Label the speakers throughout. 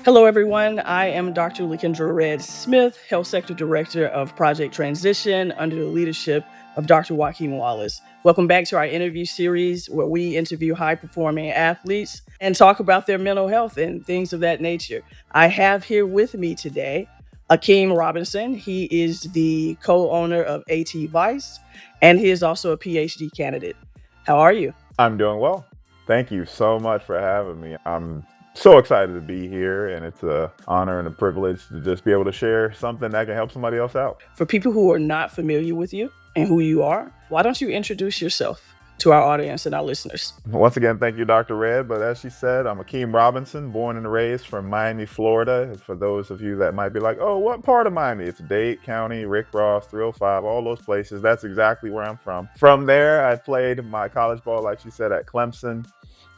Speaker 1: Hello, everyone. I am Dr. Lakendra Red Smith, Health Sector Director of Project Transition under the leadership of Dr. Joaquin Wallace. Welcome back to our interview series where we interview high-performing athletes and talk about their mental health and things of that nature. I have here with me today Akeem Robinson. He is the co-owner of AT Vice, and he is also a PhD candidate. How are you?
Speaker 2: I'm doing well. Thank you so much for having me. I'm so excited to be here, and it's an honor and a privilege to just be able to share something that can help somebody else out.
Speaker 1: For people who are not familiar with you and who you are, why don't you introduce yourself to our audience and our listeners?
Speaker 2: Once again, thank you, Dr. Red. But as she said, I'm Akeem Robinson, born and raised from Miami, Florida. For those of you that might be like, oh, what part of Miami? It's Dade County, Rick Ross, 305, all those places. That's exactly where I'm from. From there, I played my college ball, like she said, at Clemson.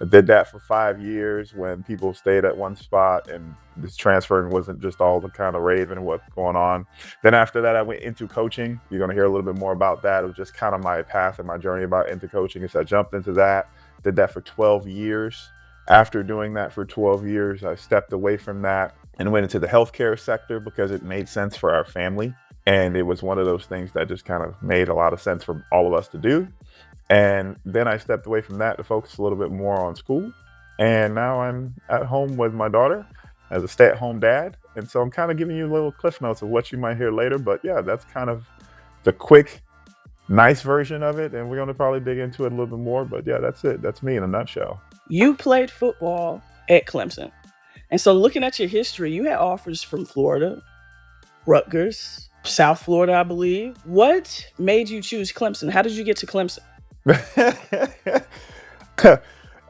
Speaker 2: I did that for 5 years when people stayed at one spot and this transferring wasn't just all the kind of rave and what's going on. Then after that, I went into coaching. You're going to hear a little bit more about that. It was just kind of my path and my journey about into coaching. So I jumped into that, did that for 12 years. After doing that for 12 years, I stepped away from that and went into the healthcare sector because it made sense for our family. And it was one of those things that just kind of made a lot of sense for all of us to do. And then I stepped away from that to focus a little bit more on school. And now I'm at home with my daughter as a stay-at-home dad. And so I'm kind of giving you little cliff notes of what you might hear later. But yeah, that's kind of the quick, nice version of it. And we're going to probably dig into it a little bit more. But yeah, that's it. That's me in a nutshell.
Speaker 1: You played football at Clemson. And so looking at your history, you had offers from Florida, Rutgers, South Florida, I believe. What made you choose Clemson? How did you get to Clemson?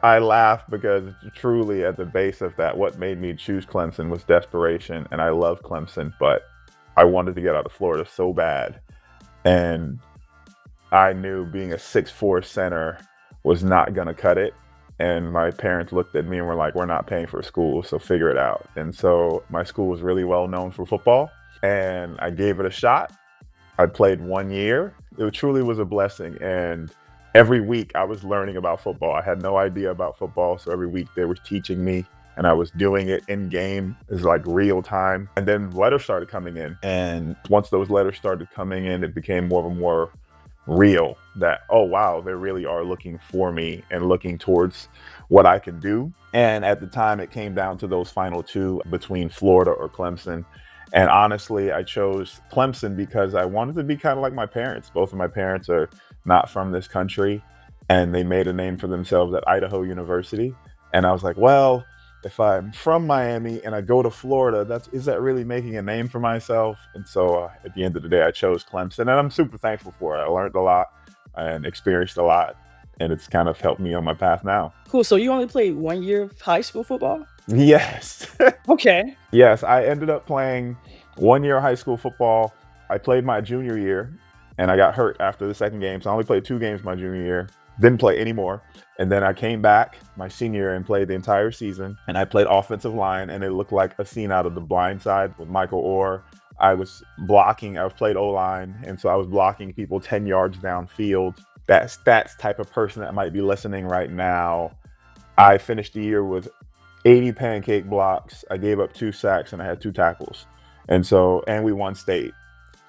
Speaker 2: I laugh because truly at the base of that, what made me choose Clemson was desperation. And I love Clemson, but I wanted to get out of Florida so bad. And I knew being a 6'4" center was not going to cut it. And my parents looked at me and were like, we're not paying for school, so figure it out. And so my school was really well known for football, and I gave it a shot. I played 1 year. It truly was a blessing. And every week I was learning about football. I had no idea about football. So every week they were teaching me and I was doing it in game. It was like real time. And then letters started coming in. And once those letters started coming in, it became more and more real that, oh, wow, they really are looking for me and looking towards what I can do. And at the time it came down to those final two between Florida or Clemson. And honestly, I chose Clemson because I wanted to be kind of like my parents. Both of my parents are not from this country, and they made a name for themselves at Idaho University. And I was like, well, if I'm from Miami and I go to Florida, is that really making a name for myself? And so at the end of the day, I chose Clemson, and I'm super thankful for it. I learned a lot and experienced a lot, and it's kind of helped me on my path now.
Speaker 1: Cool. So you only played 1 year of high school football?
Speaker 2: Yes.
Speaker 1: Okay.
Speaker 2: Yes, I ended up playing 1 year of high school football. I played my junior year and I got hurt after the second game. So I only played 2 games my junior year, didn't play anymore. And then I came back my senior year and played the entire season. And I played offensive line, and it looked like a scene out of The Blind Side with Michael Orr. I was blocking, I played O-line. And so I was blocking people 10 yards downfield. That's type of person that might be listening right now. I finished the year with 80 pancake blocks. I gave up 2 sacks and I had 2 tackles. And we won state.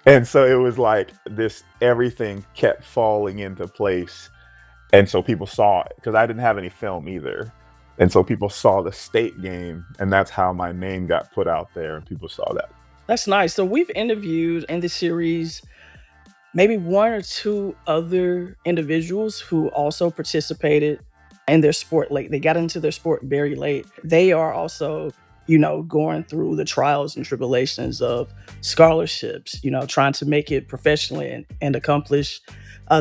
Speaker 2: And so it was like this, everything kept falling into place. And so people saw it because I didn't have any film either. And so people saw the state game, and that's how my name got put out there and people saw that.
Speaker 1: That's nice. So we've interviewed in this series maybe 1 or 2 other individuals who also participated in their sport late. They got into their sport very late. They are also, going through the trials and tribulations of scholarships, trying to make it professionally and accomplish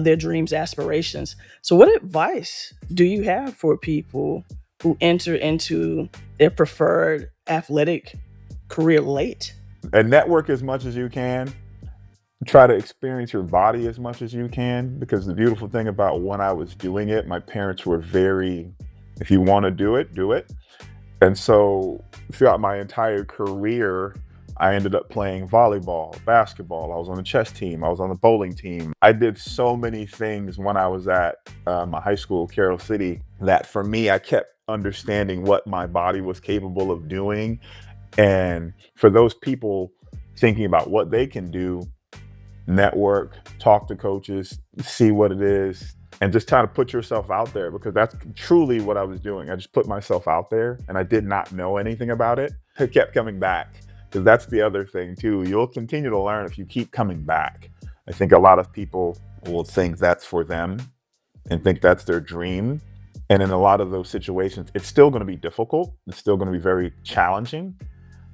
Speaker 1: their dreams, aspirations. So what advice do you have for people who enter into their preferred athletic career late?
Speaker 2: And network as much as you can. Try to experience your body as much as you can, because the beautiful thing about when I was doing it, my parents were very, if you want to do it, do it. And so throughout my entire career, I ended up playing volleyball, basketball. I was on the chess team. I was on the bowling team. I did so many things when I was at my high school, Carroll City, that for me, I kept understanding what my body was capable of doing. And for those people thinking about what they can do, network, talk to coaches, see what it is, and just kind of put yourself out there, because that's truly what I was doing. I just put myself out there and I did not know anything about it. I kept coming back, because that's the other thing too. You'll continue to learn if you keep coming back. I think a lot of people will think that's for them and think that's their dream. And in a lot of those situations, it's still going to be difficult. It's still going to be very challenging.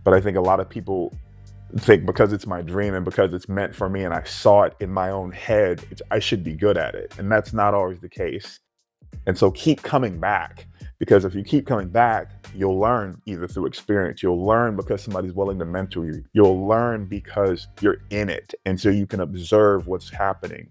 Speaker 2: But I think a lot of people think because it's my dream and because it's meant for me and I saw it in my own head, I should be good at it. And that's not always the case. And so keep coming back, because if you keep coming back, you'll learn either through experience, you'll learn because somebody's willing to mentor you, you'll learn because you're in it. And so you can observe what's happening.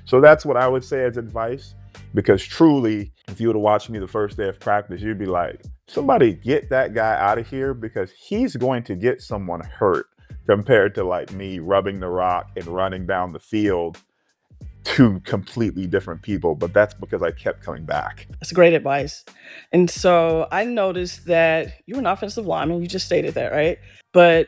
Speaker 2: So that's what I would say as advice, because truly, if you were to watch me the first day of practice, you'd be like, somebody get that guy out of here, because he's going to get someone hurt, compared to like me rubbing the rock and running down the field. Two completely different people, but that's because I kept coming back.
Speaker 1: That's great advice. And so I noticed that you're an offensive lineman. You just stated that, right? But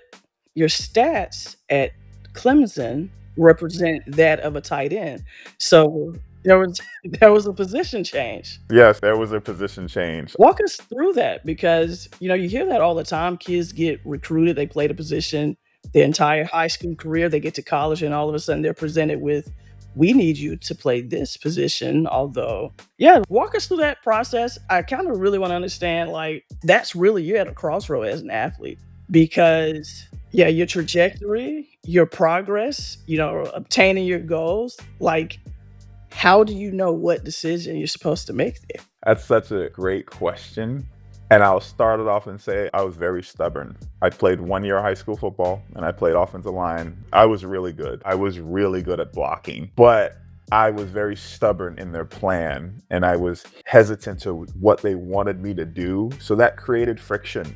Speaker 1: your stats at Clemson represent that of a tight end. So there was there was a position change.
Speaker 2: Yes, there was a position change.
Speaker 1: Walk us through that, because you hear that all the time. Kids get recruited, they play the position their entire high school career, they get to college, and all of a sudden they're presented with, we need you to play this position. Although, yeah, walk us through that process. I kind of really want to understand, like, that's really, you're at a crossroad as an athlete, because yeah, your trajectory, your progress, obtaining your goals, like, how do you know what decision you're supposed to make there?
Speaker 2: That's such a great question. And I'll start it off and say I was very stubborn. I played 1 year of high school football and I played offensive line. I was really good. I was really good at blocking, but I was very stubborn in their plan and I was hesitant to what they wanted me to do. So that created friction.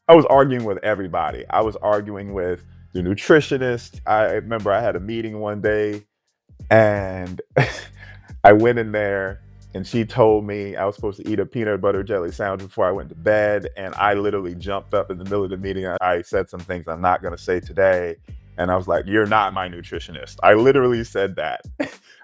Speaker 2: I was arguing with everybody. I was arguing with the nutritionist. I remember I had a meeting one day and I went in there and she told me I was supposed to eat a peanut butter jelly sandwich before I went to bed. And I literally jumped up in the middle of the meeting. I said some things I'm not going to say today. And I was like, you're not my nutritionist. I literally said that.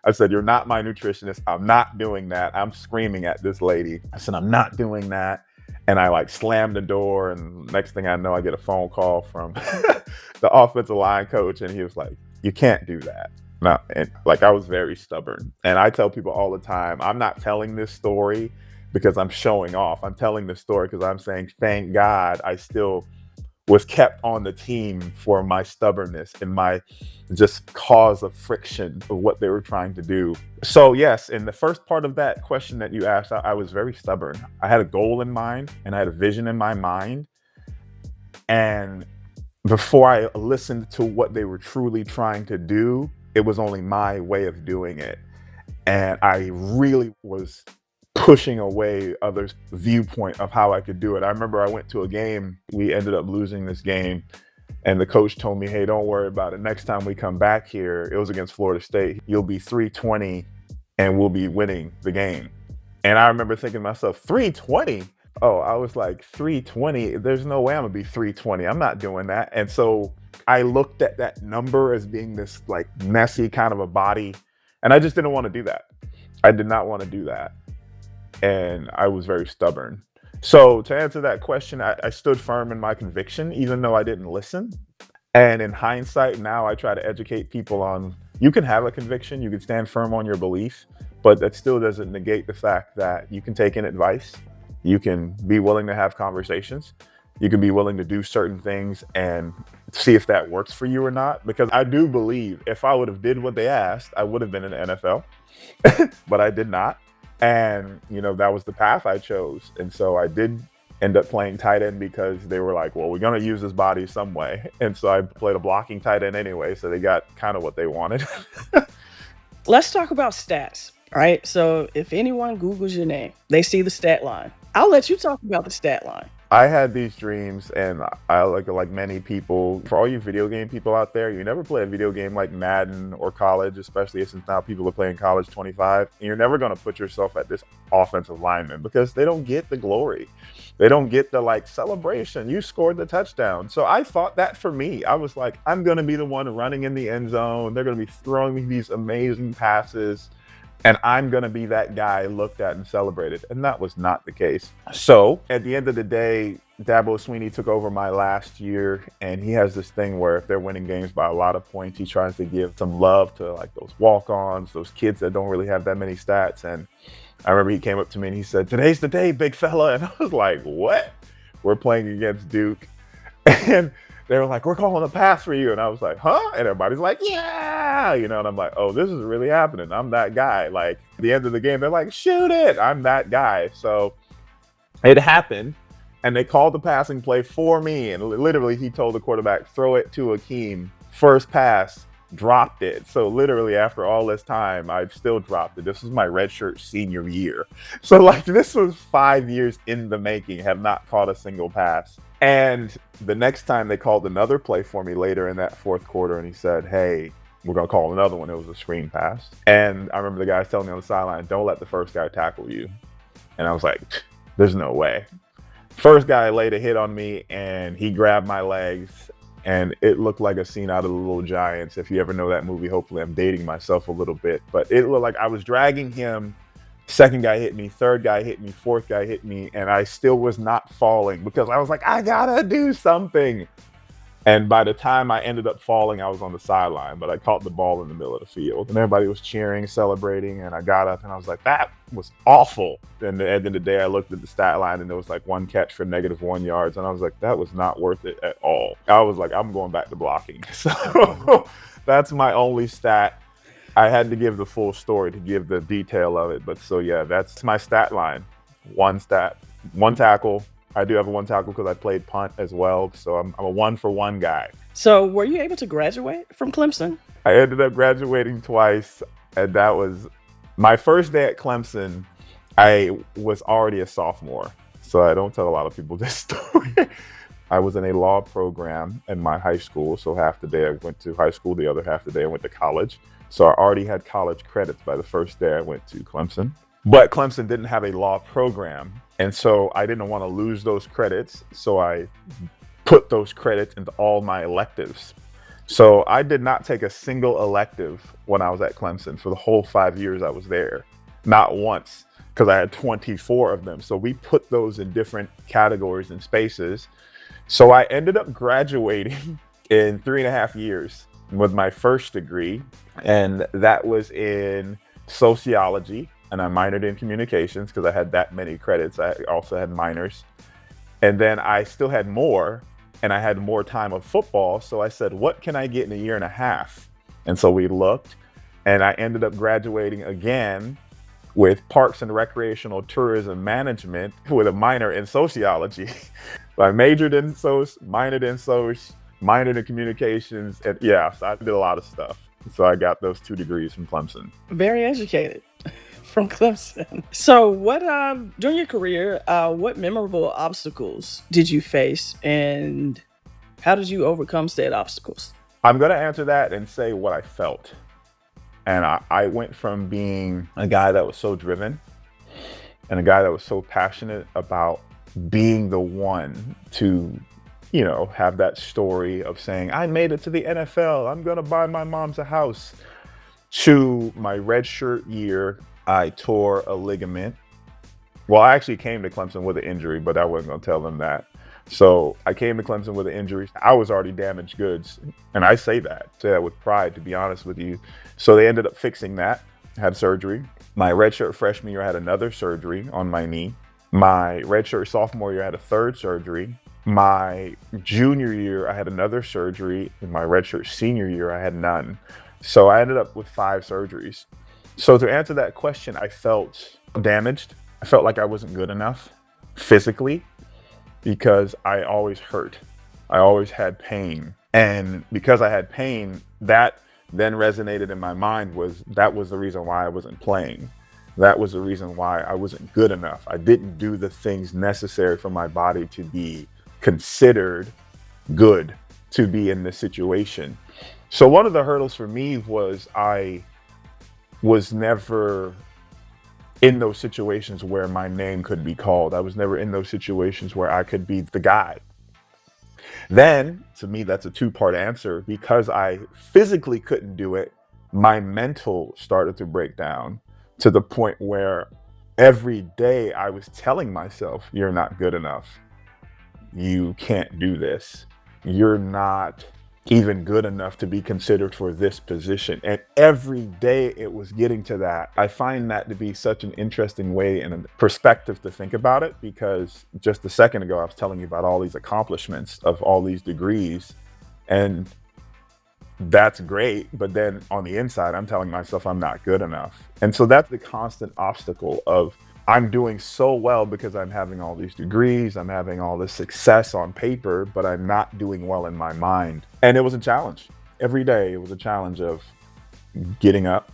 Speaker 2: I said, you're not my nutritionist. I'm not doing that. I'm screaming at this lady. I said, I'm not doing that. And I like slammed the door. And next thing I know, I get a phone call from the offensive line coach. And he was like, you can't do that. No, and like I was very stubborn. And I tell people all the time, I'm not telling this story because I'm showing off. I'm telling this story because I'm saying, thank God I still was kept on the team for my stubbornness and my just cause of friction of what they were trying to do. So yes, in the first part of that question that you asked, I was very stubborn. I had a goal in mind and I had a vision in my mind. And before I listened to what they were truly trying to do, it was only my way of doing it. And I really was pushing away others' viewpoint of how I could do it. I remember I went to a game, we ended up losing this game, and the coach told me, hey, don't worry about it. Next time we come back here, it was against Florida State, you'll be 320 and we'll be winning the game. And I remember thinking to myself, 320? Oh, I was like, 320? There's no way I'm gonna be 320. I'm not doing that. And so I looked at that number as being this like messy kind of a body. And I just didn't want to do that. I did not want to do that. And I was very stubborn. So to answer that question, I stood firm in my conviction, even though I didn't listen. And in hindsight, now I try to educate people on, you can have a conviction, you can stand firm on your belief, but that still doesn't negate the fact that you can take in advice. You can be willing to have conversations. You can be willing to do certain things and see if that works for you or not. Because I do believe if I would have did what they asked, I would have been in the NFL, but I did not. And, that was the path I chose. And so I did end up playing tight end because they were like, well, we're going to use his body some way. And so I played a blocking tight end anyway. So they got kind of what they wanted.
Speaker 1: Let's talk about stats, right? So if anyone Googles your name, they see the stat line. I'll let you talk about the stat line.
Speaker 2: I had these dreams, and I like many people. For all you video game people out there, you never play a video game like Madden or college, especially since now people are playing college 25. And you're never going to put yourself at this offensive lineman because they don't get the glory, they don't get the like celebration. You scored the touchdown, so I thought that for me, I was like, I'm going to be the one running in the end zone. They're going to be throwing me these amazing passes, and I'm going to be that guy looked at and celebrated. And that was not the case. So at the end of the day, Dabo Sweeney took over my last year, and he has this thing where if they're winning games by a lot of points, he tries to give some love to like those walk-ons, those kids that don't really have that many stats. And I remember he came up to me and he said, "Today's the day, big fella." And I was like, "What?" We're playing against Duke. And they were like, "We're calling a pass for you." And I was like, "Huh?" And everybody's like, "Yeah." And I'm like, "Oh, this is really happening. I'm that guy." Like at the end of the game, they're like, "Shoot it." I'm that guy. So it happened. And they called the passing play for me. And literally, he told the quarterback, "Throw it to Akeem." First pass, dropped it. So literally, after all this time, I've still dropped it. This was my redshirt senior year. So like this was 5 years in the making, have not caught a single pass. And the next time they called another play for me later in that fourth quarter, and he said, "Hey, we're going to call another one." It was a screen pass. And I remember the guys telling me on the sideline, "Don't let the first guy tackle you." And I was like, there's no way. First guy laid a hit on me, and he grabbed my legs, and it looked like a scene out of The Little Giants. If you ever know that movie, hopefully I'm dating myself a little bit, but it looked like I was dragging him. Second guy hit me, third guy hit me, fourth guy hit me, and I still was not falling because I was like, I gotta do something. And by the time I ended up falling, I was on the sideline, but I caught the ball in the middle of the field, and everybody was cheering, celebrating, and I got up and I was like, that was awful. And at the end of the day, I looked at the stat line and there was like one catch for -1 yards, and I was like, that was not worth it at all. I was like, I'm going back to blocking. So that's my only stat. I had to give the full story to give the detail of it, but so yeah, that's my stat line. One stat, one tackle. I do have a one tackle because I played punt as well. So I'm a 1-for-1 guy.
Speaker 1: So, were you able to graduate from Clemson?
Speaker 2: I ended up graduating twice. And that was my first day at Clemson. I was already a sophomore. So I don't tell a lot of people this story. I was in a law program in my high school. So half the day I went to high school, the other half the day I went to college. So I already had college credits by the first day I went to Clemson. But Clemson didn't have a law program. And so I didn't want to lose those credits. So I put those credits into all my electives. So I did not take a single elective when I was at Clemson for the whole 5 years I was there. Not once, because I had 24 of them. So we put those in different categories and spaces. So I ended up graduating in 3.5 years with my first degree. And that was in sociology. And I minored in communications because I had that many credits. I also had minors. And then I still had more, and I had more time of football. So I said, what can I get in a year and a half? And so we looked, and I ended up graduating again with Parks and Recreational Tourism Management with a minor in sociology. So I majored in soc, minored in soc, minored in communications. And yeah, so I did a lot of stuff. So I got those 2 degrees from Clemson.
Speaker 1: Very educated from Clemson. So, what during your career, what memorable obstacles did you face, and how did you overcome said obstacles?
Speaker 2: I'm going to answer that and say what I felt. And I went from being a guy that was so driven and a guy that was so passionate about being the one to, have that story of saying, I made it to the NFL, I'm going to buy my mom's a house, to my redshirt year, I tore a ligament. Well, I actually came to Clemson with an injury, but I wasn't going to tell them that. So I came to Clemson with an injury. I was already damaged goods. And I say that with pride, to be honest with you. So they ended up fixing that, had surgery. My redshirt freshman year, I had another surgery on my knee. My redshirt sophomore year, I had a third surgery. My junior year, I had another surgery. In my redshirt senior year, I had none. So I ended up with 5 surgeries. So to answer that question, I felt damaged. I felt like I wasn't good enough physically because I always hurt. I always had pain. And because I had pain, that then resonated in my mind that was the reason why I wasn't playing. That was the reason why I wasn't good enough. I didn't do the things necessary for my body to be considered good to be in this situation. So one of the hurdles for me was I was never in those situations where my name could be called. I was never in those situations where I could be the guy. Then, to me, that's a two-part answer. Because I physically couldn't do it, my mental started to break down to the point where every day I was telling myself, you're not good enough. You can't do this. You're not even good enough to be considered for this position. And every day it was getting to that. I find that to be such an interesting way and a perspective to think about it, because just a second ago I was telling you about all these accomplishments of all these degrees, and that's great, but then on the inside I'm telling myself I'm not good enough. And so that's the constant obstacle of, I'm doing so well because I'm having all these degrees, I'm having all this success on paper, but I'm not doing well in my mind. And it was a challenge. Every day it was a challenge of getting up,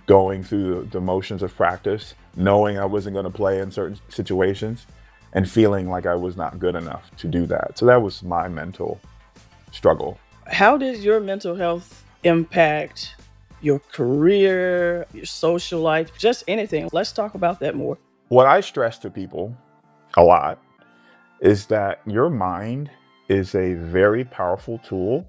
Speaker 2: going through the motions of practice, knowing I wasn't going to play in certain situations, and feeling like I was not good enough to do that. So that was my mental struggle.
Speaker 1: How did your mental health impact your career, your social life, just anything? Let's talk about that more.
Speaker 2: What I stress to people a lot is that your mind is a very powerful tool.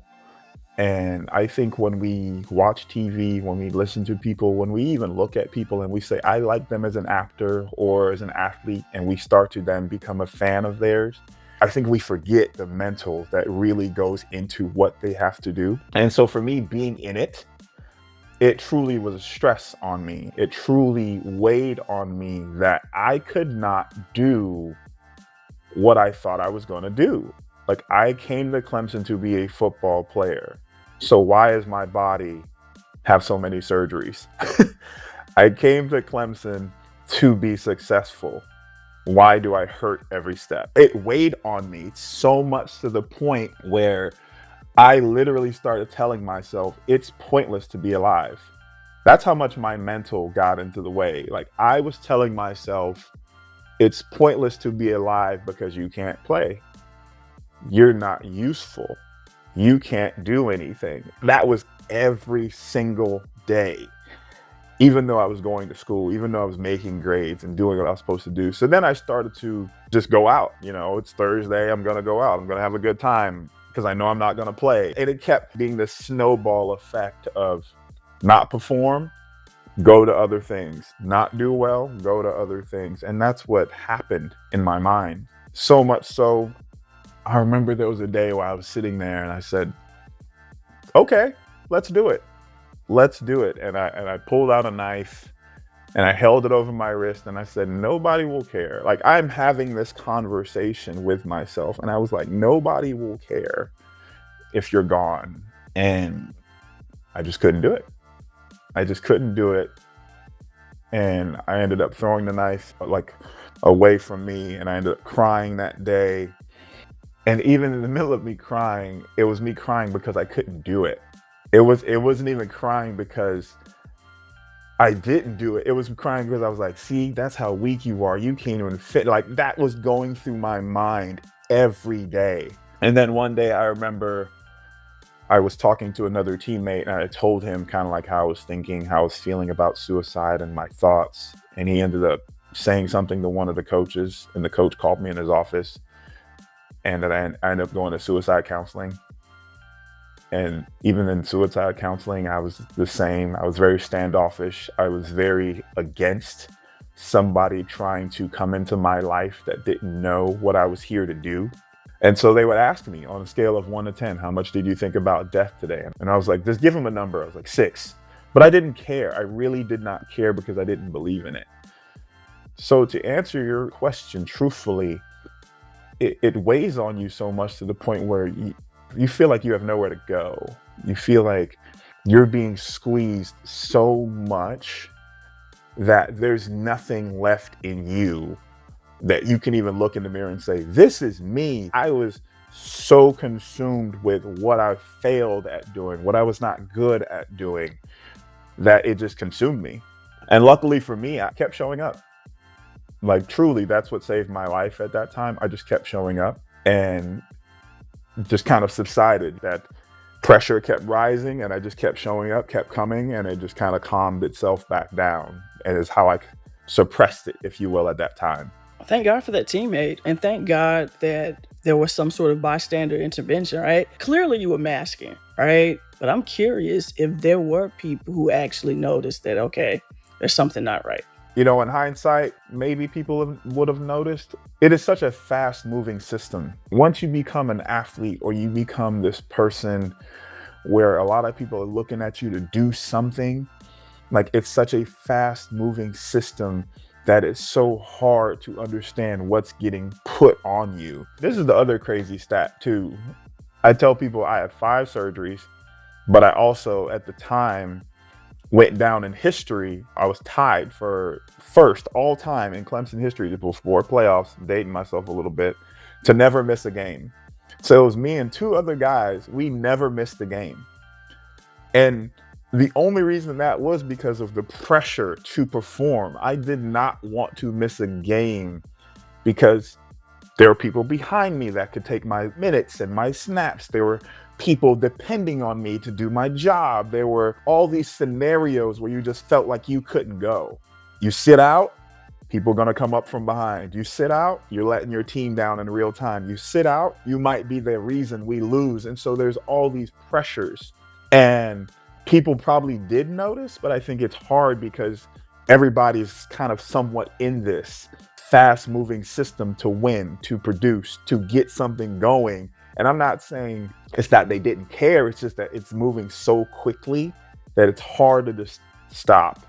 Speaker 2: And I think when we watch TV, when we listen to people, when we even look at people and we say, I like them as an actor or as an athlete, and we start to then become a fan of theirs, I think we forget the mental that really goes into what they have to do. And so for me, being in it, it truly was a stress on me. It truly weighed on me that I could not do what I thought I was going to do. Like, I came to Clemson to be a football player. So why does my body have so many surgeries? I came to Clemson to be successful. Why do I hurt every step? It weighed on me so much to the point where I literally started telling myself it's pointless to be alive. That's how much my mental got into the way. Like, I was telling myself it's pointless to be alive because you can't play. You're not useful. You can't do anything. That was every single day, even though I was going to school, even though I was making grades and doing what I was supposed to do. So then I started to just go out. It's Thursday, I'm going to go out. I'm going to have a good time because I know I'm not going to play. And it kept being this snowball effect of not perform, go to other things, not do well, go to other things. And that's what happened in my mind. So much so, I remember there was a day where I was sitting there and I said, okay, let's do it. Let's do it. And I pulled out a knife and I held it over my wrist and I said, nobody will care. Like, I'm having this conversation with myself and I was like, nobody will care if you're gone. And I just couldn't do it. I just couldn't do it. And I ended up throwing the knife like away from me, and I ended up crying that day. And even in the middle of me crying, it was me crying because I couldn't do it. It wasn't even crying because I didn't do it. It was crying because I was like, see, that's how weak you are. You can't even fit. Like, that was going through my mind every day. And then one day I remember I was talking to another teammate and I told him kind of like how I was thinking, how I was feeling about suicide and my thoughts. And he ended up saying something to one of the coaches, and the coach called me in his office, and that I ended up going to suicide counseling. And even in suicide counseling, I was the same. I was very standoffish. I was very against somebody trying to come into my life that didn't know what I was here to do. And so they would ask me on a scale of 1 to 10, how much did you think about death today? And I was like, just give them a number. I was like 6. But I didn't care. I really did not care because I didn't believe in it. So to answer your question truthfully, it weighs on you so much to the point where you feel like you have nowhere to go. You feel like you're being squeezed so much that there's nothing left in you that you can even look in the mirror and say, this is me. I was so consumed with what I failed at doing, what I was not good at doing, that it just consumed me. And luckily for me, I kept showing up. Like, truly, that's what saved my life at that time. I just kept showing up and just kind of subsided. That pressure kept rising and I just kept showing up, kept coming, and it just kind of calmed itself back down. And is how I suppressed it, if you will, at that time.
Speaker 1: Thank God for that teammate, and thank God that there was some sort of bystander intervention, right? Clearly you were masking, right? But I'm curious if there were people who actually noticed that, okay, there's something not right.
Speaker 2: You know, in hindsight, maybe people would have noticed. It is such a fast moving system. Once you become an athlete or you become this person where a lot of people are looking at you to do something, like it's such a fast moving system that it's so hard to understand what's getting put on you. This is the other crazy stat too. I tell people I had 5 surgeries, but I also at the time went down in history. I was tied for first all time in Clemson history before playoffs, dating myself a little bit, to never miss a game. So it was me and 2 other guys. We never missed a game. And the only reason that was because of the pressure to perform. I did not want to miss a game because there were people behind me that could take my minutes and my snaps. There were people depending on me to do my job. There were all these scenarios where you just felt like you couldn't go. You sit out, people are going to come up from behind. You sit out, you're letting your team down in real time. You sit out, you might be the reason we lose. And so there's all these pressures. And people probably did notice, but I think it's hard because everybody's kind of somewhat in this fast moving system to win, to produce, to get something going. And I'm not saying it's that they didn't care, it's just that it's moving so quickly that it's hard to just stop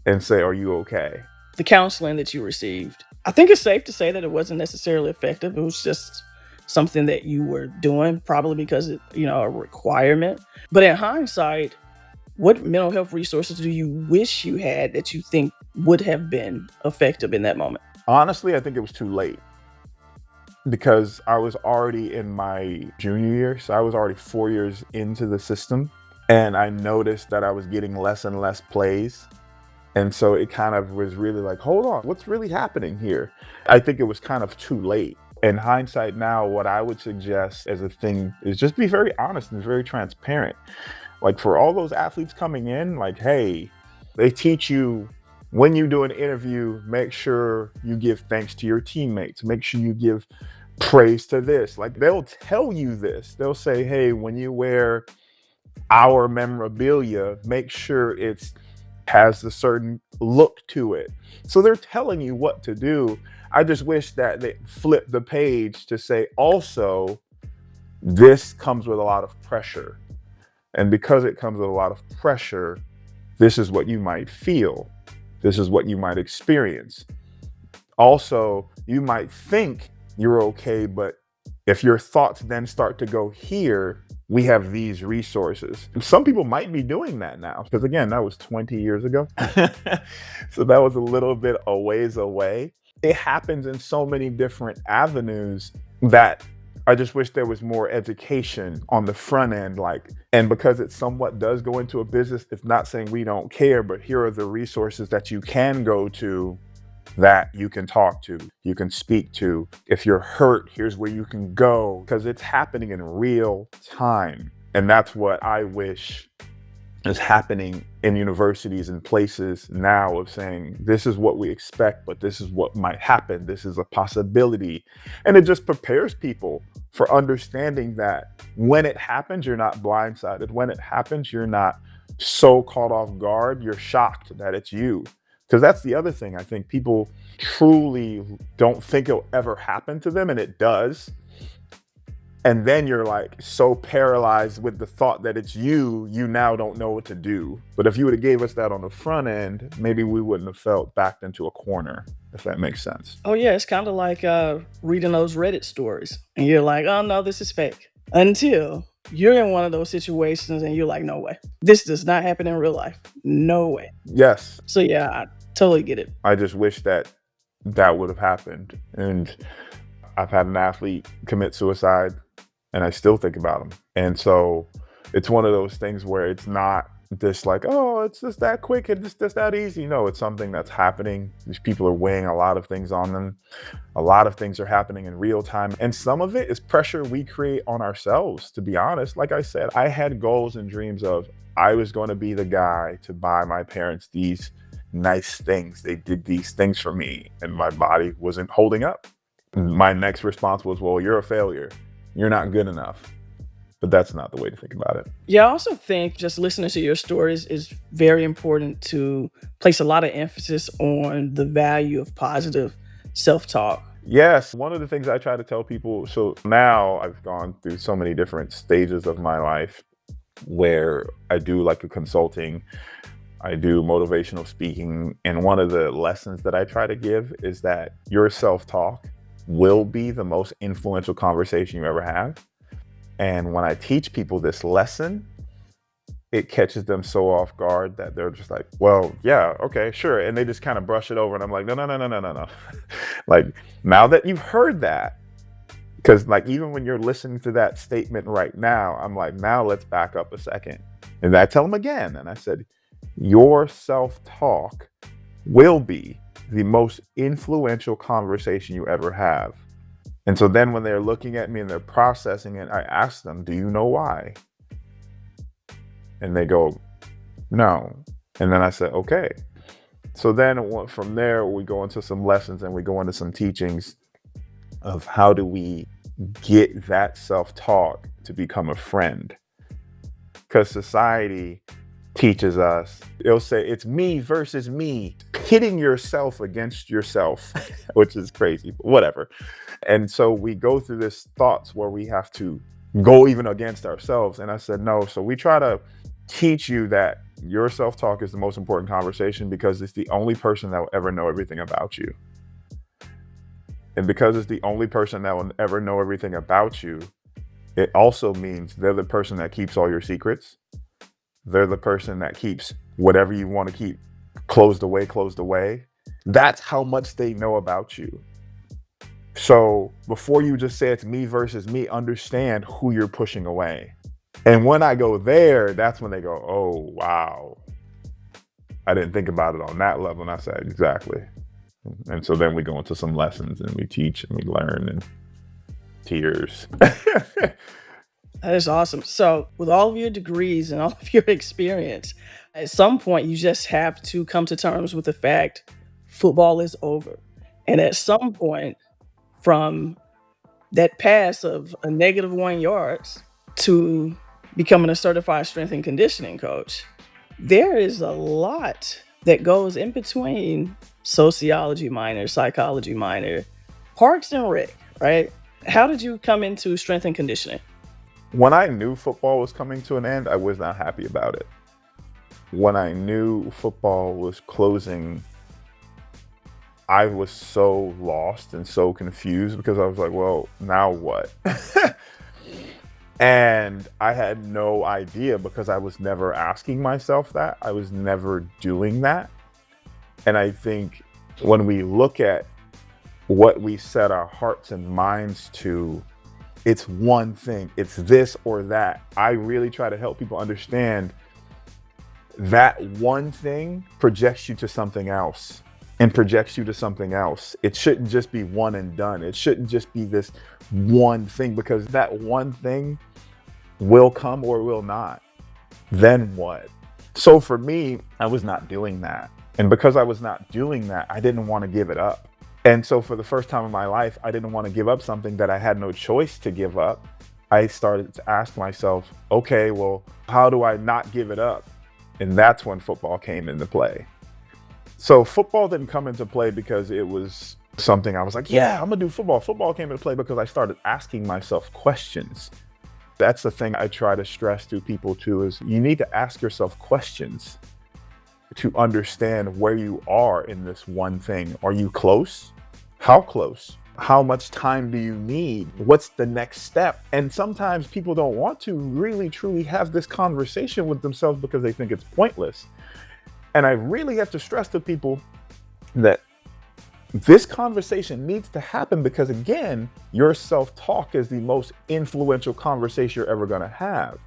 Speaker 2: and say, are you okay?
Speaker 1: The counseling that you received, I think it's safe to say that it wasn't necessarily effective. It was just something that you were doing, probably because it, a requirement. But in hindsight, what mental health resources do you wish you had that you think would have been effective in that moment?
Speaker 2: Honestly, I think it was too late because I was already in my junior year. So I was already 4 years into the system. And I noticed that I was getting less and less plays. And so it kind of was really like, hold on, what's really happening here? I think it was kind of too late. In hindsight now, what I would suggest as a thing is just be very honest and very transparent. Like for all those athletes coming in, like, hey, they teach you when you do an interview, make sure you give thanks to your teammates. Make sure you give praise to this. Like they'll tell you this. They'll say, hey, when you wear our memorabilia, make sure it's has a certain look to it. So they're telling you what to do. I just wish that they flip the page to say, also, this comes with a lot of pressure. And because it comes with a lot of pressure, this is what you might feel. This is what you might experience. Also, you might think you're okay, but if your thoughts then start to go here, we have these resources. And some people might be doing that now, because again, that was 20 years ago. So that was a little bit a ways away. It happens in so many different avenues that I just wish there was more education on the front end, and because it somewhat does go into a business, it's not saying we don't care, but here are the resources that you can go to, that you can talk to, you can speak to. If you're hurt, here's where you can go, because it's happening in real time. And that's what I wish is happening in universities and places now, of saying, this is what we expect, but this is what might happen. This is a possibility. And it just prepares people for understanding that when it happens, you're not blindsided. When it happens, you're not so caught off guard, you're shocked that it's you. Because that's the other thing. I think people truly don't think it'll ever happen to them, and it does. And then you're like so paralyzed with the thought that it's you, you now don't know what to do. But if you would have gave us that on the front end, maybe we wouldn't have felt backed into a corner, if that makes sense.
Speaker 1: Oh yeah, it's kind of like reading those Reddit stories, and you're like, oh no, this is fake. Until you're in one of those situations, and you're like, no way, this does not happen in real life. No way.
Speaker 2: Yes.
Speaker 1: So yeah, I totally get it.
Speaker 2: I just wish that that would have happened. And I've had an athlete commit suicide, and I still think about him. And so it's one of those things where it's not just like, oh, it's just that quick and just that easy. No, it's something that's happening. These people are weighing a lot of things on them. A lot of things are happening in real time. And some of it is pressure we create on ourselves, to be honest. Like I said, I had goals and dreams of I was going to be the guy to buy my parents these nice things. They did these things for me, and my body wasn't holding up. My next response was, well, you're a failure. You're not good enough. But that's not the way to think about it.
Speaker 1: Yeah, I also think just listening to your stories is very important to place a lot of emphasis on the value of positive self talk.
Speaker 2: Yes, one of the things I try to tell people, so now I've gone through so many different stages of my life where I do like a consulting, I do motivational speaking, and one of the lessons that I try to give is that your self-talk will be the most influential conversation you ever have. And when I teach people this lesson, it catches them so off guard that they're just like, well, yeah, okay, sure. And they just kind of brush it over. And I'm like, no, no, no, no, no, no, no. Like, now that you've heard that, because like even when you're listening to that statement right now, I'm like, now let's back up a second. And I tell them again. And I said, your self-talk will be the most influential conversation you ever have. And so then when they're looking at me and they're processing it, I ask them, do you know why? And they go, no. And then I said, okay. So then from there, we go into some lessons and we go into some teachings of how do we get that self-talk to become a friend. Because society teaches us, it'll say it's me versus me, pitting yourself against yourself, which is crazy, but whatever. And so we go through this thoughts where we have to go even against ourselves. And I said, no. So we try to teach you that your self-talk is the most important conversation because it's the only person that will ever know everything about you. And because it's the only person that will ever know everything about you, it also means they're the person that keeps all your secrets. They're the person that keeps whatever you want to keep closed away, closed away. That's how much they know about you. So before you just say it's me versus me, understand who you're pushing away. And when I go there, that's when they go, oh, wow. I didn't think about it on that level. And I said, exactly. And so then we go into some lessons and we teach and we learn and tears.
Speaker 1: That is awesome. So, with all of your degrees and all of your experience, at some point you just have to come to terms with the fact football is over. And at some point, from that pass of a negative 1 yards to becoming a certified strength and conditioning coach, there is a lot that goes in between sociology minor, psychology minor, Parks and Rec, right? How did you come into strength and conditioning?
Speaker 2: When I knew football was coming to an end, I was not happy about it. When I knew football was closing, I was so lost and so confused because I was like, well, now what? And I had no idea because I was never asking myself that. I was never doing that. And I think when we look at what we set our hearts and minds to, it's one thing, it's this or that. I really try to help people understand that one thing projects you to something else and projects you to something else. It shouldn't just be one and done. It shouldn't just be this one thing because that one thing will come or will not. Then what? So for me, I was not doing that. And because I was not doing that, I didn't want to give it up. And so for the first time in my life, I didn't want to give up something that I had no choice to give up. I started to ask myself, okay, well, how do I not give it up? And that's when football came into play. So football didn't come into play because it was something I was like, yeah, I'm gonna do football. Football came into play because I started asking myself questions. That's the thing I try to stress to people too, is you need to ask yourself questions to understand where you are in this one thing. Are you close? How close? How much time do you need? What's the next step? And sometimes people don't want to really truly have this conversation with themselves because they think it's pointless. And I really have to stress to people that this conversation needs to happen because, again, your self-talk is the most influential conversation you're ever going to have.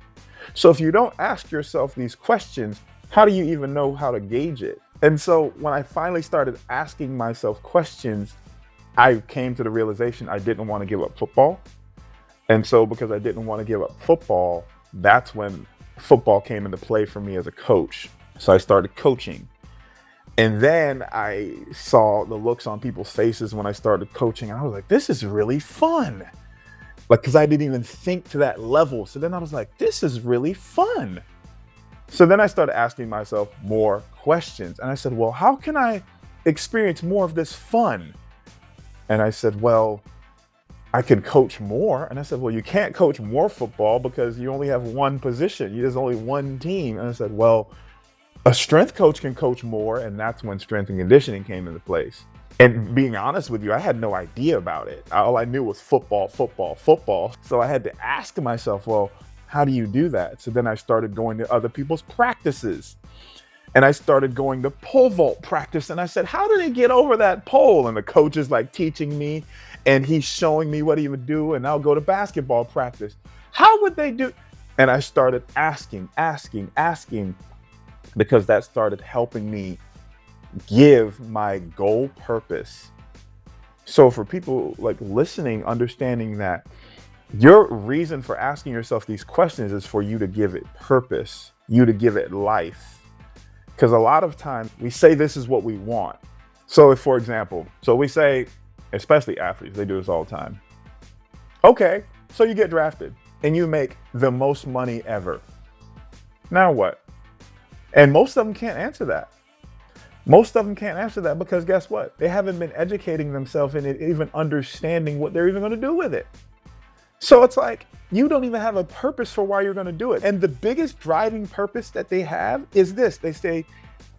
Speaker 2: So if you don't ask yourself these questions, how do you even know how to gauge it? And so when I finally started asking myself questions, I came to the realization I didn't want to give up football. And so because I didn't want to give up football, that's when football came into play for me as a coach. So I started coaching. And then I saw the looks on people's faces when I started coaching. And I was like, this is really fun. Like, because I didn't even think to that level. So then I was like, this is really fun. So then I started asking myself more questions. And I said, well, how can I experience more of this fun? And I said, well, I could coach more. And I said, well, you can't coach more football because you only have one position. There's only one team. And I said, well, a strength coach can coach more. And that's when strength and conditioning came into place. And being honest with you, I had no idea about it. All I knew was football, football, football. So I had to ask myself, well, how do you do that? So then I started going to other people's practices. And I started going to pole vault practice. And I said, how do they get over that pole? And the coach is like teaching me and he's showing me what he would do. And I'll go to basketball practice. How would they do? And I started asking, because that started helping me give my goal purpose. So for people like listening, understanding that your reason for asking yourself these questions is for you to give it purpose, you to give it life. Because a lot of times we say this is what we want. So if, for example, so we say, especially athletes, they do this all the time. Okay, so you get drafted and you make the most money ever. Now what? And most of them can't answer that. Most of them can't answer that because guess what? They haven't been educating themselves in it, even understanding what they're even going to do with it. So it's like, you don't even have a purpose for why you're going to do it. And the biggest driving purpose that they have is this. They say,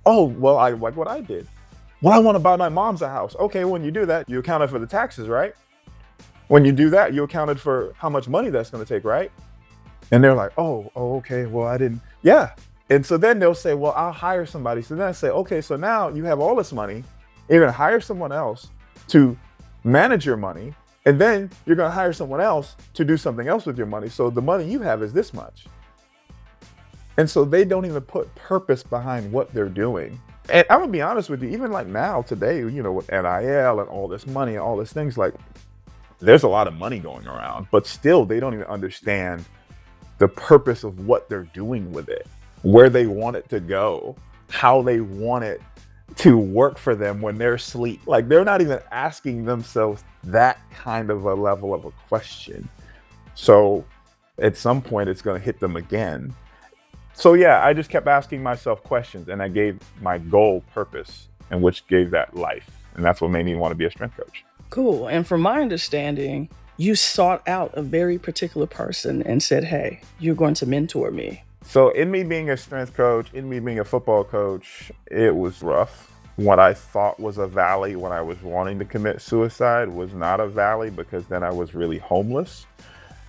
Speaker 2: oh, well, I like what I did. Well, I want to buy my mom's a house. Okay, when you do that, you accounted for the taxes, right? When you do that, you accounted for how much money that's going to take, right? And they're like, oh, okay, well, I didn't. Yeah. And so then they'll say, well, I'll hire somebody. So then I say, okay, so now you have all this money. You're going to hire someone else to manage your money. And then you're going to hire someone else to do something else with your money. So the money you have is this much. And so they don't even put purpose behind what they're doing. And I'm going to be honest with you, even like now, today, you know, with NIL and all this money and all these things, like there's a lot of money going around, but still they don't even understand the purpose of what they're doing with it, where they want it to go, how they want it to work for them when they're asleep. Like they're not even asking themselves that kind of a level of a question. So at some point it's going to hit them again. So yeah, I just kept asking myself questions and I gave my goal purpose, and which gave that life. And that's what made me want to be a strength coach.
Speaker 1: Cool. And from my understanding, you sought out a very particular person and said, hey, you're going to mentor me.
Speaker 2: So in me being a strength coach, in me being a football coach, it was rough. What I thought was a valley when I was wanting to commit suicide was not a valley, because then I was really homeless.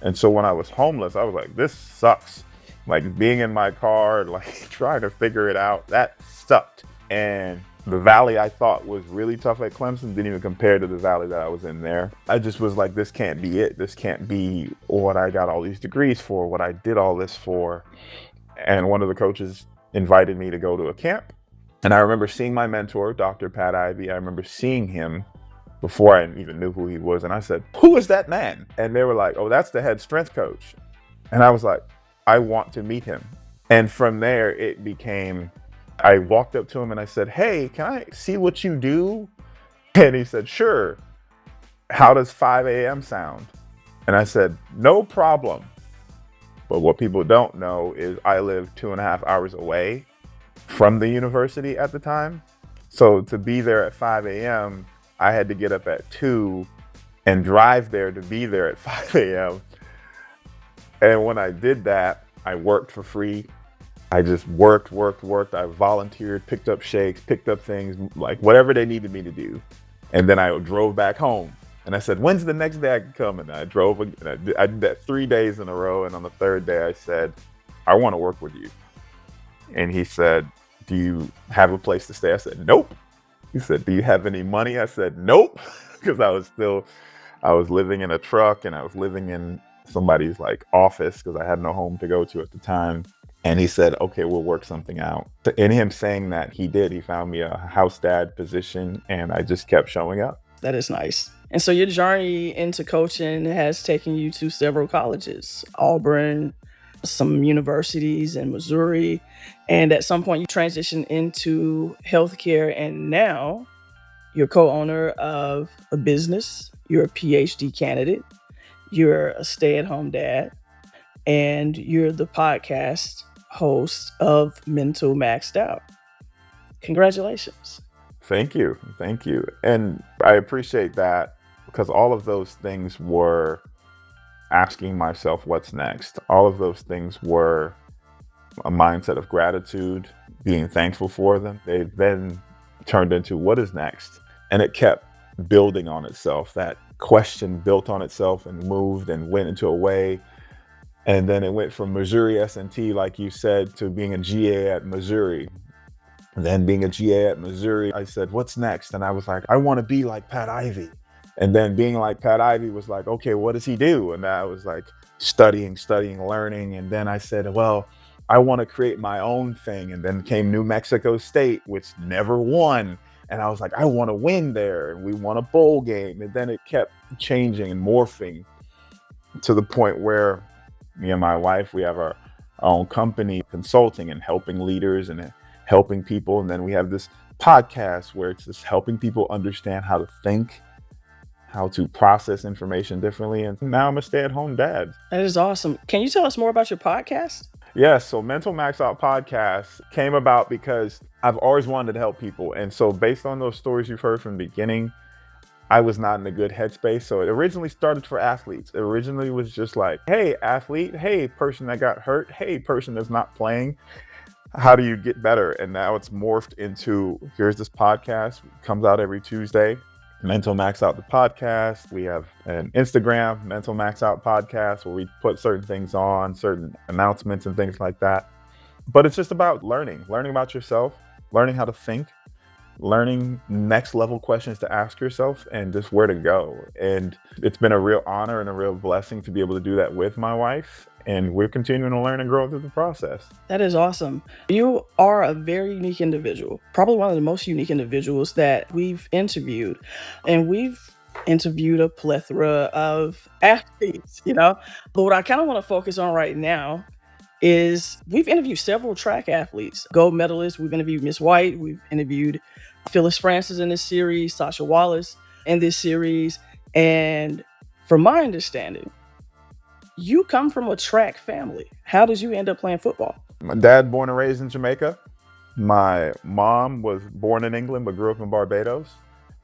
Speaker 2: And so when I was homeless, I was like, this sucks. Like being in my car, like trying to figure it out, that sucked. And the valley I thought was really tough at Clemson didn't even compare to the valley that I was in there. I just was like, this can't be it. This can't be what I got all these degrees for, what I did all this for. And one of the coaches invited me to go to a camp. And I remember seeing my mentor, Dr. Pat Ivy. I remember seeing him before I even knew who he was. And I said, who is that man? And they were like, oh, that's the head strength coach. And I was like, I want to meet him. And from there, it became, I walked up to him and I said, hey, can I see what you do? And he said, sure. How does 5 a.m. sound? And I said, no problem. But what people don't know is I lived 2.5 hours away from the university at the time. So to be there at 5 a.m., I had to get up at 2 and drive there to be there at 5 a.m. And when I did that, I worked for free. I just worked. I volunteered, picked up shakes, picked up things, like whatever they needed me to do. And then I drove back home. And I said, when's the next day I can come? And I drove, and I did that 3 days in a row. And on the third day, I said, I want to work with you. And he said, do you have a place to stay? I said, nope. He said, do you have any money? I said, nope. Because I was living in a truck and I was living in somebody's like office because I had no home to go to at the time. And he said, okay, we'll work something out. In him saying that, he did. He found me a house dad position, and I just kept showing up.
Speaker 1: That is nice. And so your journey into coaching has taken you to several colleges, Auburn, some universities in Missouri, and at some point you transitioned into healthcare, and now you're co-owner of a business, you're a PhD candidate, you're a stay-at-home dad, and you're the podcast host of Mental Maxed Out. Congratulations.
Speaker 2: Thank you. Thank you. And I appreciate that because all of those things were asking myself what's next. All of those things were a mindset of gratitude, being thankful for them. They then turned into what is next? And it kept building on itself. That question built on itself and moved and went into a way. And then it went from Missouri S&T, like you said, to being a GA at Missouri. And then being a GA at Missouri, I said, what's next? And I was like, I want to be like Pat Ivy. And then being like Pat Ivy was like, okay, what does he do? And I was like studying, learning. And then I said, well, I want to create my own thing. And then came New Mexico State, which never won. And I was like, I want to win there. And we won a bowl game. And then it kept changing and morphing to the point where me and my wife, we have our own company consulting and helping leaders and helping people. And then we have this podcast where it's just helping people understand how to think, how to process information differently. And now I'm a stay-at-home dad.
Speaker 1: That is awesome. Can you tell us more about your podcast?
Speaker 2: Yes. So Mental Max Out podcast came about because I've always wanted to help people. And so based on those stories you've heard from the beginning, I was not in a good headspace. So it originally started for athletes. It originally was just like, hey, athlete, hey, person that got hurt, hey, person that's not playing. How do you get better? And now it's morphed into, here's this podcast, comes out every Tuesday. Mental Max Out the podcast. We have an Instagram, Mental Max Out podcast, where we put certain things on, certain announcements and things like that. But it's just about learning about yourself, learning how to think, learning next level questions to ask yourself, and just where to go. And it's been a real honor and a real blessing to be able to do that with my wife. And we're continuing to learn and grow through the process.
Speaker 1: That is awesome. You are a very unique individual, probably one of the most unique individuals that we've interviewed. And we've interviewed a plethora of athletes, But what I kind of want to focus on right now is we've interviewed several track athletes, gold medalists. We've interviewed Miss White. We've interviewed Phyllis Francis in this series, Sasha Wallace in this series. And from my understanding, you come from a track family. How did you end up playing football?
Speaker 2: My dad, born and raised in Jamaica. My mom was born in England, but grew up in Barbados.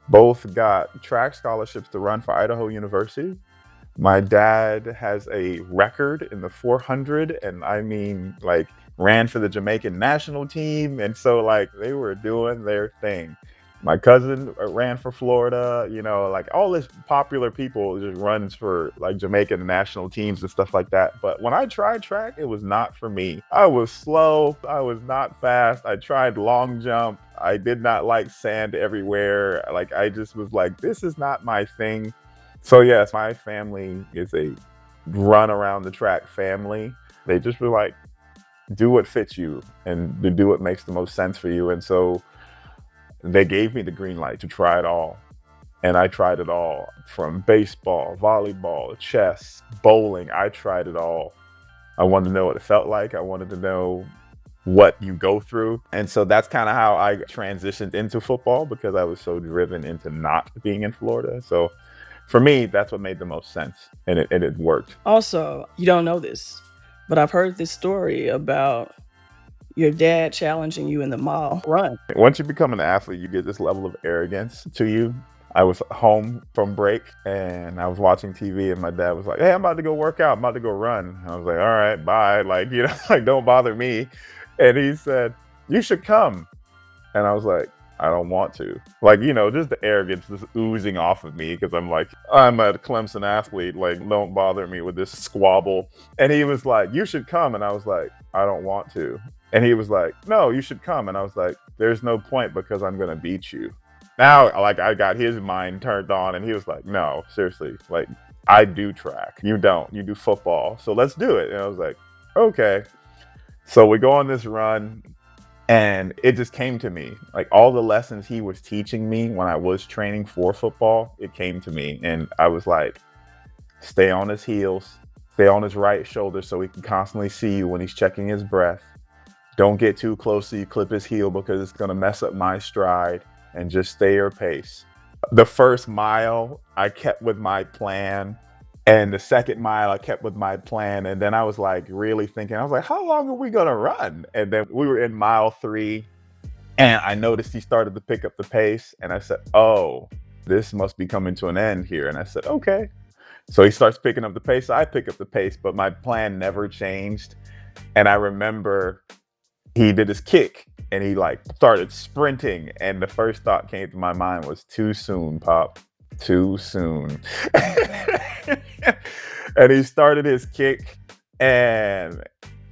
Speaker 2: Both got track scholarships to run for Idaho University. My dad has a record in the 400, and I mean, like, ran for the Jamaican national team. And so, like, they were doing their thing. My cousin ran for Florida, like all this popular people just runs for like Jamaican national teams and stuff like that. But when I tried track, it was not for me. I was slow. I was not fast. I tried long jump. I did not like sand everywhere. Like, I just was like, this is not my thing. So yes, my family is a run around the track family. They just were like, do what fits you and do what makes the most sense for you. And so they gave me the green light to try it all. And I tried it all, from baseball, volleyball, chess, bowling. I tried it all. I wanted to know what it felt like. I wanted to know what you go through. And so that's kind of how I transitioned into football, because I was so driven into not being in Florida. So for me, that's what made the most sense. And it worked.
Speaker 1: Also, you don't know this, but I've heard this story about your dad challenging you in the mile run.
Speaker 2: Once you become an athlete, you get this level of arrogance to you. I was home from break and I was watching TV, and my dad was like, hey, I'm about to go work out. I'm about to go run. I was like, all right, bye. Like, like, don't bother me. And he said, you should come. And I was like, I don't want to. Like, just the arrogance just oozing off of me, because I'm like, I'm a Clemson athlete. Like, don't bother me with this squabble. And he was like, you should come. And I was like, I don't want to. And he was like, no, you should come. And I was like, there's no point, because I'm going to beat you. Now, like, I got his mind turned on, and he was like, no, seriously, like, I do track. You don't. You do football. So let's do it. And I was like, okay. So we go on this run, and it just came to me. Like all the lessons he was teaching me when I was training for football, it came to me. And I was like, stay on his heels, stay on his right shoulder so he can constantly see you when he's checking his breath. Don't get too close so you clip his heel because it's going to mess up my stride, and just stay your pace. The first mile, I kept with my plan. And the second mile, I kept with my plan. And then I was like, really thinking, I was like, how long are we going to run? And then we were in mile 3, and I noticed he started to pick up the pace. And I said, oh, this must be coming to an end here. And I said, okay. So he starts picking up the pace. I pick up the pace, but my plan never changed. And I remember he did his kick and he like started sprinting. And the first thought came to my mind was, too soon, Pop, too soon. And he started his kick, and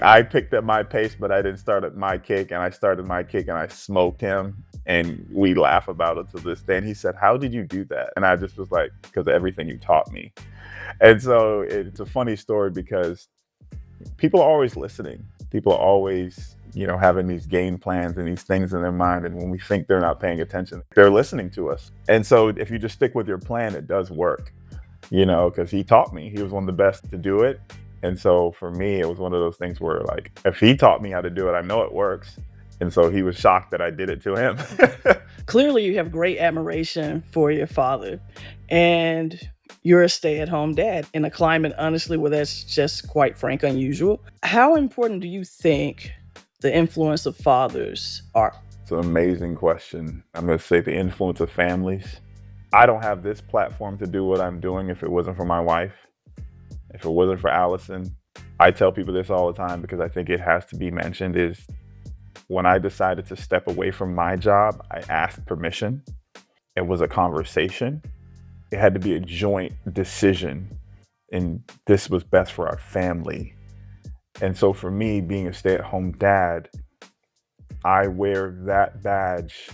Speaker 2: I picked up my pace, but I didn't start at my kick. And I started my kick and I smoked him. And we laugh about it to this day. And he said, how did you do that? And I just was like, because of everything you taught me. And so it's a funny story because people are always listening. People are always, having these game plans and these things in their mind. And when we think they're not paying attention, they're listening to us. And so if you just stick with your plan, it does work, because he taught me. He was one of the best to do it. And so for me, it was one of those things where, like, if he taught me how to do it, I know it works. And so he was shocked that I did it to him.
Speaker 1: Clearly, you have great admiration for your father, and you're a stay-at-home dad in a climate, honestly, where that's just quite frank unusual. How important do you think the influence of fathers are?
Speaker 2: It's an amazing question. I'm going to say the influence of families. I don't have this platform to do what I'm doing if it wasn't for my wife, if it wasn't for Allison. I tell people this all the time because I think it has to be mentioned, is when I decided to step away from my job, I asked permission. It was a conversation. It had to be a joint decision, and this was best for our family. And so for me, being a stay-at-home dad, I wear that badge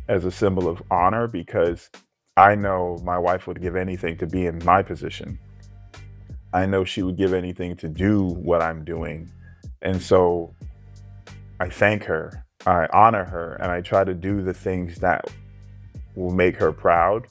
Speaker 2: as a symbol of honor because I know my wife would give anything to be in my position. I know she would give anything to do what I'm doing. And so I thank her, I honor her, and I try to do the things that will make her proud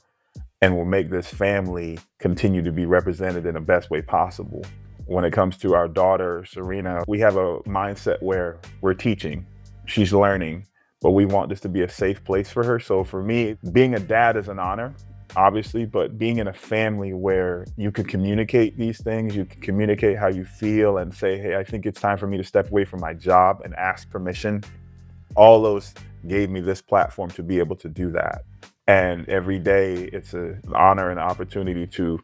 Speaker 2: and will make this family continue to be represented in the best way possible. When it comes to our daughter, Serena, we have a mindset where we're teaching, she's learning, but we want this to be a safe place for her. So for me, being a dad is an honor, obviously, but being in a family where you can communicate these things, you can communicate how you feel and say, hey, I think it's time for me to step away from my job and ask permission. All those gave me this platform to be able to do that. And every day it's an honor and an opportunity to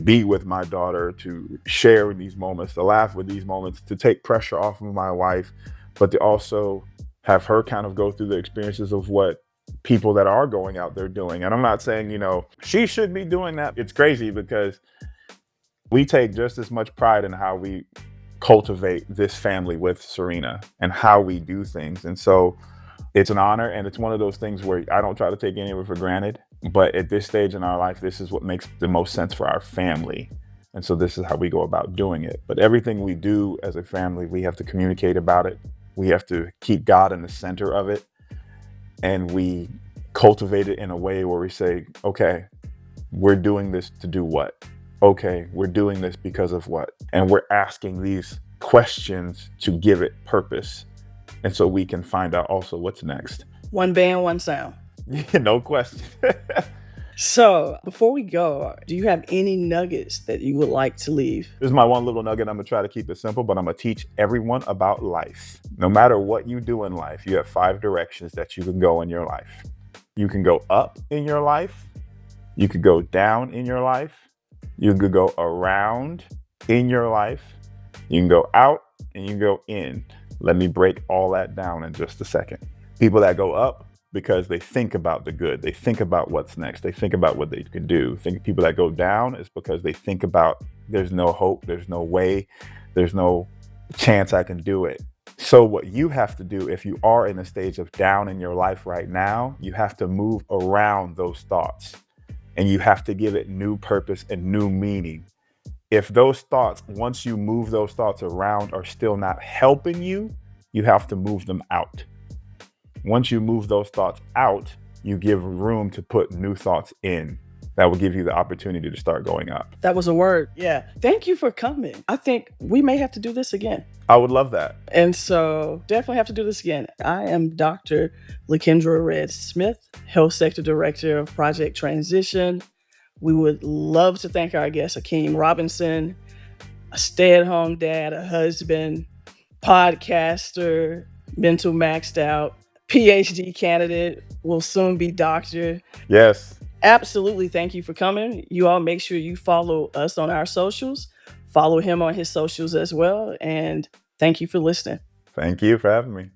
Speaker 2: be with my daughter, to share in these moments, to laugh with these moments, to take pressure off of my wife, but to also have her kind of go through the experiences of what people that are going out there doing. And I'm not saying, she should be doing that. It's crazy because we take just as much pride in how we cultivate this family with Serena and how we do things. And so it's an honor, and it's one of those things where I don't try to take any of it for granted. But at this stage in our life, this is what makes the most sense for our family. And so this is how we go about doing it. But everything we do as a family, we have to communicate about it. We have to keep God in the center of it. And we cultivate it in a way where we say, okay, we're doing this to do what? Okay, we're doing this because of what? And we're asking these questions to give it purpose. And so we can find out also what's next.
Speaker 1: One band, one sound.
Speaker 2: No question.
Speaker 1: So, before we go, do you have any nuggets that you would like to leave?
Speaker 2: This is my one little nugget. I'm going to try to keep it simple, but I'm going to teach everyone about life. No matter what you do in life, you have 5 directions that you can go in your life. You can go up in your life. You could go down in your life. You could go around in your life. You can go out and you can go in. Let me break all that down in just a second. People that go up because they think about the good. They think about what's next. They think about what they can do. People that go down is because they think about there's no hope, there's no way, there's no chance I can do it. So what you have to do if you are in a stage of down in your life right now, you have to move around those thoughts. and you have to give it new purpose and new meaning. If those thoughts, once you move those thoughts around, are still not helping you, you have to move them out. Once you move those thoughts out, you give room to put new thoughts in. That will give you the opportunity to start going up.
Speaker 1: That was a word. Yeah. Thank you for coming. I think we may have to do this again.
Speaker 2: I would love that.
Speaker 1: And so definitely have to do this again. I am Dr. Lakendra Red Smith, Health Sector Director of Project Transition. We would love to thank our guest, Akeem Robinson, a stay-at-home dad, a husband, podcaster, mental maxed out, PhD candidate, will soon be doctor.
Speaker 2: Yes.
Speaker 1: Absolutely. Thank you for coming. You all make sure you follow us on our socials, follow him on his socials as well. And thank you for listening.
Speaker 2: Thank you for having me.